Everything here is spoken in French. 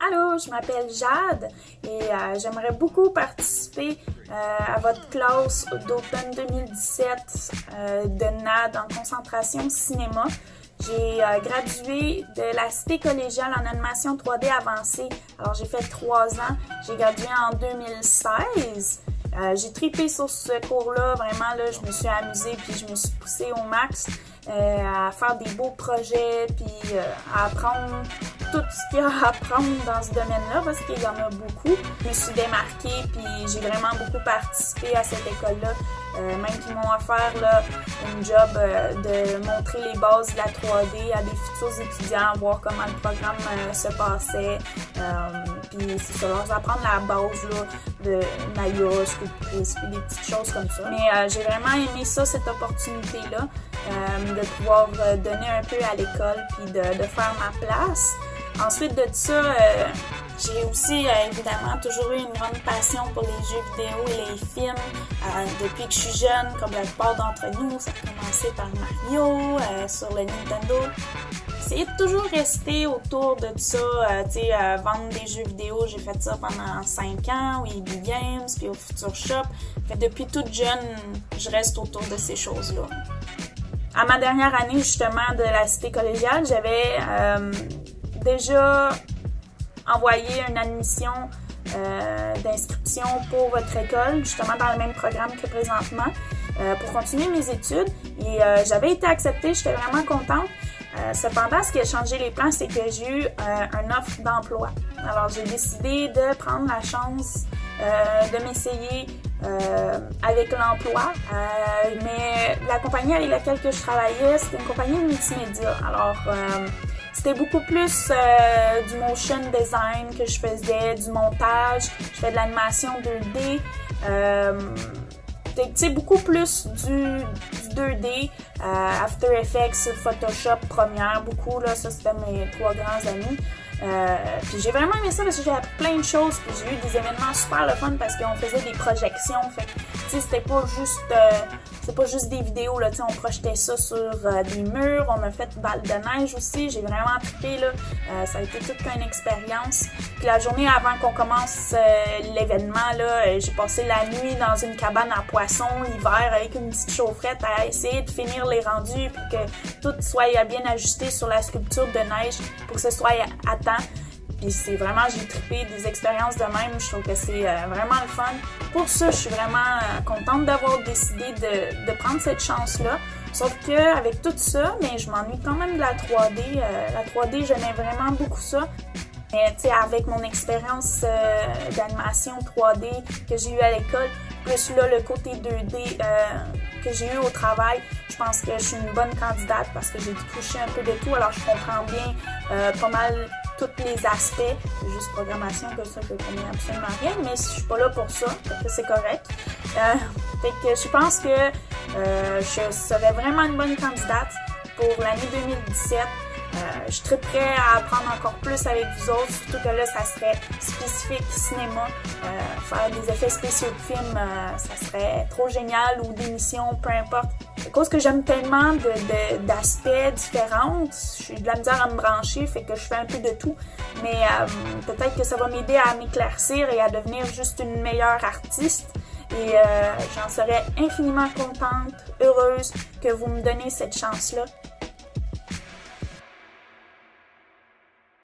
Allô, je m'appelle Jade et j'aimerais beaucoup participer à votre classe d'automne 2017 de NAD en concentration cinéma. J'ai gradué de la Cité collégiale en animation 3D avancée. Alors j'ai fait 3 ans. J'ai gradué en 2016. J'ai tripé sur ce cours-là. Vraiment, là, je me suis amusée puis je me suis poussée au max à faire des beaux projets puis à apprendre tout ce qu'il y a à apprendre dans ce domaine-là parce qu'il y en a beaucoup. Je me suis démarquée puis j'ai vraiment beaucoup participé à cette école-là. Même qu'ils m'ont offert là, une job de montrer les bases de la 3D à des futurs étudiants, voir comment le programme se passait. Puis c'est ça, leur apprendre la base là, de Maya, Sculptrice, puis des petites choses comme ça. Mais j'ai vraiment aimé ça, cette opportunité-là, de pouvoir donner un peu à l'école puis de faire ma place. Ensuite de ça, j'ai aussi évidemment toujours eu une grande passion pour les jeux vidéo et les films. Depuis que je suis jeune, comme la plupart d'entre nous, ça a commencé par Mario sur le Nintendo. J'ai essayé de toujours rester autour de ça, vendre des jeux vidéo. J'ai fait ça pendant 5 ans, au EB Games, puis au Future Shop. Depuis toute jeune, je reste autour de ces choses-là. À ma dernière année, justement, de la Cité collégiale, j'avais déjà envoyé une admission d'inscription pour votre école, justement dans le même programme que présentement, pour continuer mes études. Et j'avais été acceptée, j'étais vraiment contente. Cependant, ce qui a changé les plans, c'est que j'ai eu une offre d'emploi. Alors, j'ai décidé de prendre la chance de m'essayer avec l'emploi. Mais la compagnie avec laquelle je travaillais, c'était une compagnie de multimédia. Alors, c'était beaucoup plus du motion design que je faisais, du montage, je fais de l'animation 2D, beaucoup plus du 2D, After Effects, Photoshop, Premiere, beaucoup, là, ça c'était mes 3 grands amis. Puis j'ai vraiment aimé ça parce que j'ai appris plein de choses, puis j'ai eu des événements super le fun parce qu'on faisait des projections, fait que c'était pas juste des vidéos, là, on projetait ça sur des murs, on a fait balle de neige aussi, j'ai vraiment trippé, là, ça a été toute une expérience. Puis la journée avant qu'on commence l'événement, là, j'ai passé la nuit dans une cabane à poissons l'hiver avec une petite chaufferette à essayer de finir les rendus puis que tout soit bien ajusté sur la sculpture de neige pour que ce soit à temps. Puis c'est vraiment, j'ai trippé des expériences de même. Je trouve que c'est vraiment le fun. Pour ça, je suis vraiment contente d'avoir décidé de prendre cette chance-là. Sauf qu'avec tout ça, mais je m'ennuie quand même de la 3D. La 3D, j'aimais vraiment beaucoup ça. Mais avec mon expérience d'animation 3D que j'ai eue à l'école, plus là le côté 2D que j'ai eu au travail, je pense que je suis une bonne candidate parce que j'ai touché un peu de tout. Alors je comprends bien pas mal tous les aspects. C'est juste programmation, que ça je connais absolument rien, mais je suis pas là pour ça, fait que c'est correct. Fait que je pense que je serais vraiment une bonne candidate pour l'année 2017. Je suis très prête à apprendre encore plus avec vous autres, surtout que là, ça serait spécifique cinéma. Faire des effets spéciaux de films, ça serait trop génial, ou d'émissions, peu importe. À cause que j'aime tellement d'aspects différents, j'ai de la misère à me brancher, fait que je fais un peu de tout. Mais peut-être que ça va m'aider à m'éclaircir et à devenir juste une meilleure artiste. Et j'en serais infiniment contente, heureuse que vous me donnez cette chance-là.